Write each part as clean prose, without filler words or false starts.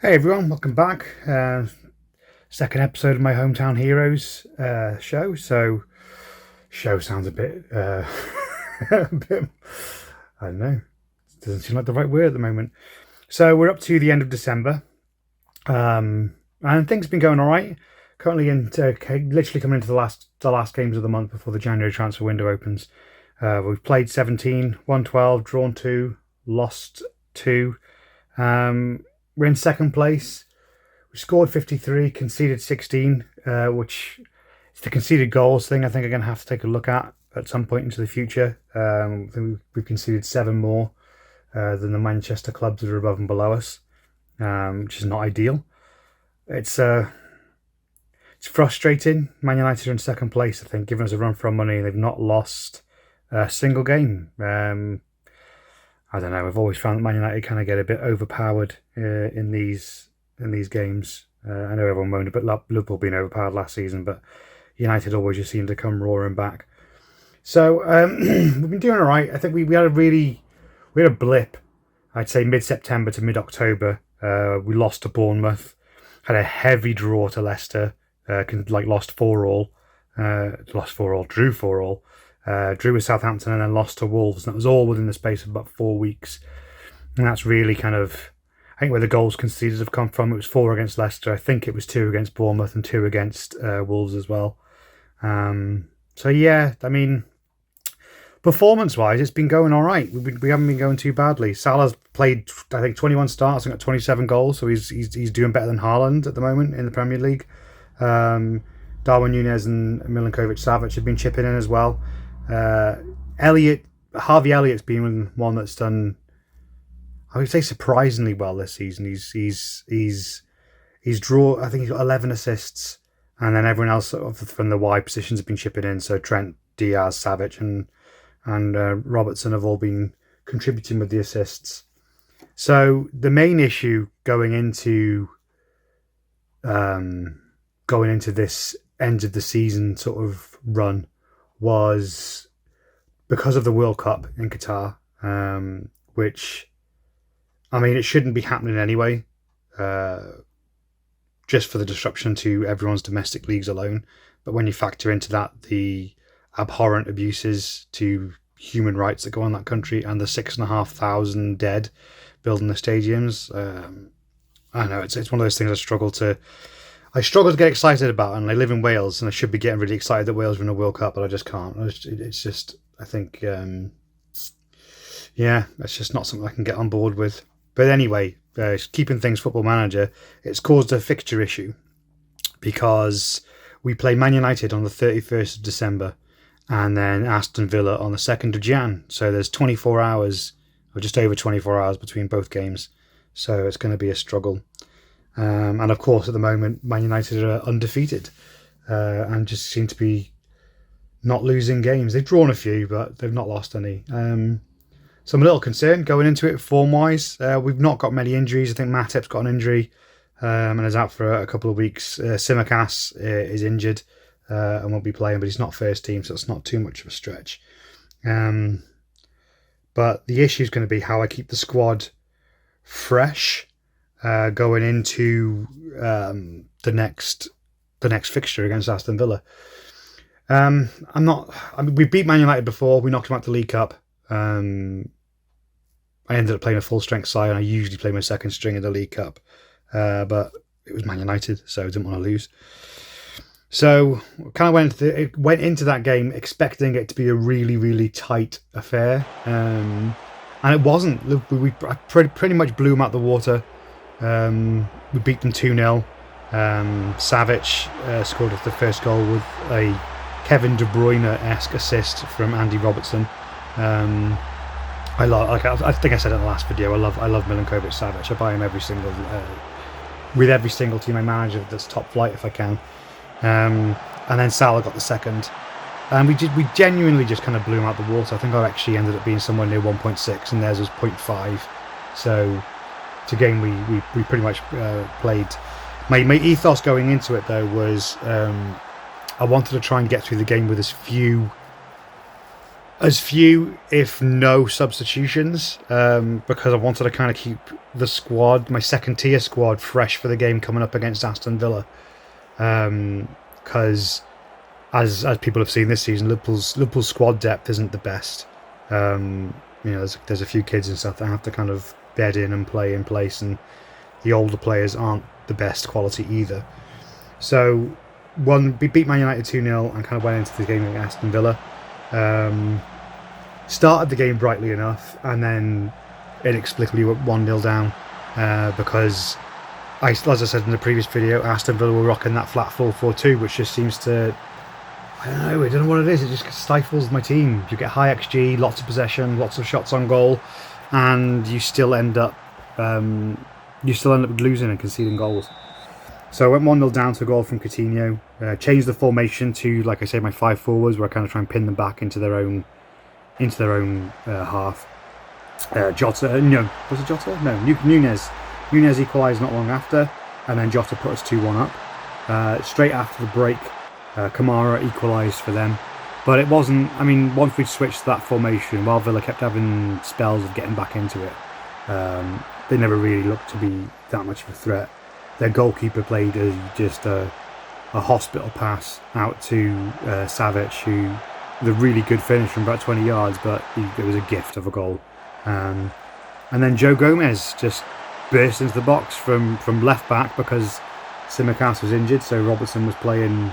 Hey everyone, welcome back. Second episode of my Hometown Heroes show. Show sounds a bit, a bit, I don't know, doesn't seem like the right word at the moment. So we're up to the end of December, and things have been going all right. Currently literally coming into the last games of the month before the January transfer window opens. We've played 17, won 12, drawn 2, lost 2. We're in second place. We scored 53, conceded 16, which is the conceded goals thing I think I'm going to have to take a look at some point into the future. I think we've conceded 7 more than the Manchester clubs that are above and below us, which is not ideal. It's frustrating. Man United are in second place, I think, giving us a run for our money. They've not lost a single game. I don't know. I've always found that Man United kind of get a bit overpowered in these games. I know everyone moaned about Liverpool being overpowered last season, but United always just seem to come roaring back. So we've been doing all right. I think we had a blip. I'd say mid-September to mid-October. We lost to Bournemouth, had a heavy draw to Leicester, lost 4-4, drew 4-4. Drew with Southampton and then lost to Wolves, and that was all within the space of about 4 weeks. And that's really kind of, I think, where the goals conceded have come from. It was 4 against Leicester. I think it was 2 against Bournemouth and 2 against Wolves as well. So yeah, I mean, performance-wise, it's been going all right. We haven't been going too badly. Salah's played, I think, 21 starts and got 27 goals, so he's doing better than Haaland at the moment in the Premier League. Darwin Núñez and Milinkovic-Savic have been chipping in as well. Harvey Elliott's been one that's done, I would say, surprisingly well this season. He's drawn, I think he's got 11 assists, and then everyone else from the wide positions have been chipping in. So Trent, Diaz, Savic, and Robertson have all been contributing with the assists. So the main issue going into this end of the season sort of run was because of the World Cup in Qatar, which, I mean, it shouldn't be happening anyway, just for the disruption to everyone's domestic leagues alone. But when you factor into that the abhorrent abuses to human rights that go on in that country and the 6,500 dead building the stadiums, I don't know, it's one of those things I struggle to get excited about, and I live in Wales, and I should be getting really excited that Wales win a World Cup, but I just can't. It's just, I think, it's just not something I can get on board with. But anyway, keeping things Football Manager, it's caused a fixture issue because we play Man United on the 31st of December and then Aston Villa on the 2nd of Jan. So there's 24 hours, or just over 24 hours between both games. So it's going to be a struggle. And of course, at the moment, Man United are undefeated and just seem to be not losing games. They've drawn a few, but they've not lost any. So I'm a little concerned going into it form-wise. We've not got many injuries. I think Matip's got an injury and is out for a couple of weeks. Tsimikas is injured and won't be playing, but he's not first team, so it's not too much of a stretch. But the issue is going to be how I keep the squad fresh going into the next fixture against Aston Villa. We beat Man United before. We knocked them out the League Cup. I ended up playing a full strength side, and I usually play my second string in the League Cup. But it was Man United, so I didn't want to lose. So kind of went into that game expecting it to be a really, really tight affair, and it wasn't. We pretty much blew them out the water. We beat them 2-0. Savic scored the first goal with a Kevin De Bruyne-esque assist from Andy Robertson. I think I said in the last video, I love Milinkovic-Savic. I buy him with every single team I manage that's top flight if I can. And then Salah got the second. And we genuinely just kind of blew him out the water. I think I actually ended up being somewhere near 1.6 and theirs was 0.5. So it's a game we pretty much played. My ethos going into it though was I wanted to try and get through the game with as few As few, if no, substitutions, because I wanted to kind of keep the squad, my second tier squad, fresh for the game coming up against Aston Villa. Because as people have seen this season, Liverpool's squad depth isn't the best. There's a few kids and stuff that have to kind of bed in and play in place, and the older players aren't the best quality either. So, we beat Man United 2-0 and kind of went into the game against Aston Villa. Started the game brightly enough, and then inexplicably went 1-0 down because, as I said in the previous video, Aston Villa were rocking that flat 4-4-2, which just seems to, I don't know what it is. It just stifles my team. You get high XG, lots of possession, lots of shots on goal, and you still end up losing and conceding goals. So I went 1-0 down to a goal from Coutinho. Changed the formation to, like I say, my 5 forwards, where I kind of try and pin them back into their own half. Jota, no, was it Jota? No, Nunez. Nunez equalised not long after, and then Jota put us 2-1 up. Straight after the break, Kamara equalised for them. But it wasn't, once we switched to that formation, while Villa kept having spells of getting back into it, they never really looked to be that much of a threat. Their goalkeeper played just a hospital pass out to Savic, who was a really good finish from about 20 yards, but it was a gift of a goal. And then Joe Gomez just burst into the box from left back because Tsimikas was injured, so Robertson was playing.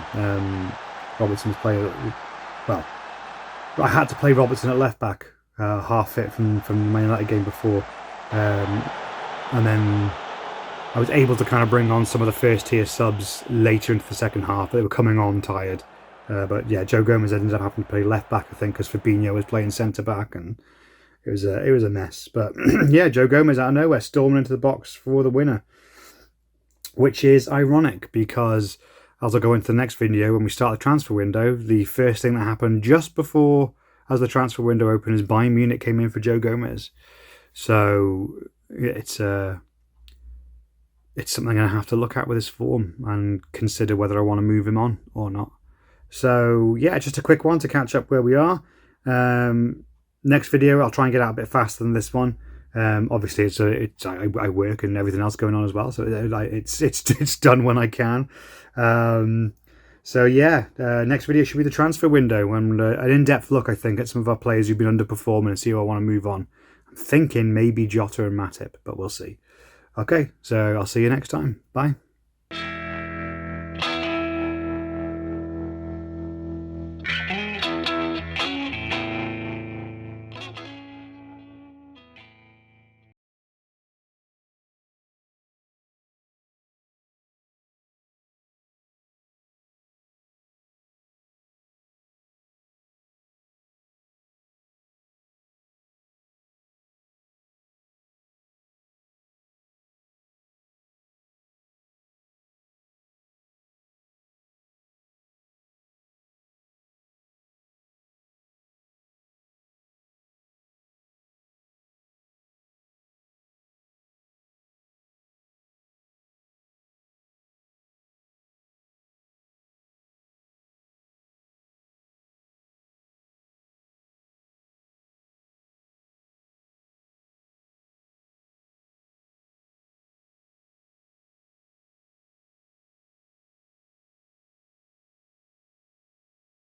Well, I had to play Robertson at left back, half fit from the Man United game before, and then I was able to kind of bring on some of the first tier subs later into the second half. They were coming on tired. But yeah, Joe Gomez ended up having to play left back, I think, because Fabinho was playing centre back, and it was a mess. But yeah, Joe Gomez out of nowhere storming into the box for the winner, which is ironic because, as I'll go into the next video, when we start the transfer window, the first thing that happened just before as the transfer window opened is Bayern Munich came in for Joe Gomez. So it's something I'm going to have to look at with his form and consider whether I want to move him on or not. So yeah, just a quick one to catch up where we are. Next video, I'll try and get out a bit faster than this one. Obviously, I work and everything else going on as well, so it's done when I can. So yeah, next video should be the transfer window and an in-depth look, I think, at some of our players who've been underperforming and see who I want to move on. I'm thinking maybe Jota and Matip, but we'll see. Okay, so I'll see you next time. Bye.